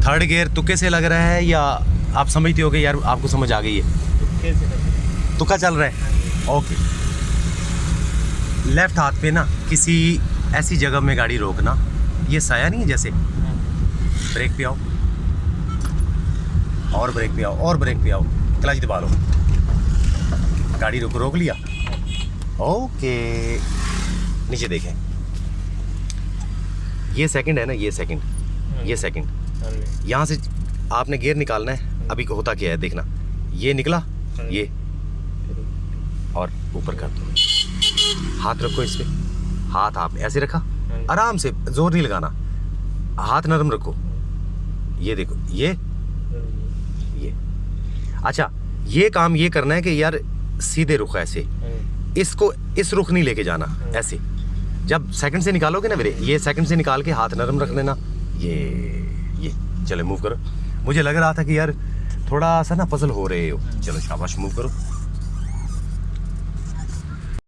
Third gear तुक्के से लग रहा है या आप समझते हो कि यार आपको समझ आ गई है? तुक्का चल रहा है, ओके। लेफ्ट हाथ पे ना किसी ऐसी जगह में गाड़ी रोकना, ये साया नहीं है जैसे, ब्रेक पे आओ और ब्रेक पे आओ और ब्रेक पे आओ, क्लच दबा लो, गाड़ी रोक लिया, ओके। नीचे देखें, ये सेकंड है ना, ये सेकंड, ये सेकंड, यहाँ से आपने गियर निकालना है। अभी होता क्या है देखना, ये निकला, ये और ऊपर कर दो, हाथ रखो इस पे, हाथ आपने ऐसे रखा, आराम से, जोर नहीं लगाना, हाथ नरम रखो, ये देखो, ये अच्छा, ये काम ये करना है कि यार सीधे रुख ऐसे, इसको इस रुख नहीं लेके जाना, ऐसे। जब सेकंड से निकालोगे ना मेरे, ये सेकंड से निकाल के हाथ नरम रख लेना, ये चलो मूव करो। मुझे लग रहा था कि यार थोड़ा सा ना पजल हो रहे हो, चलो शाबाश, मूव करो।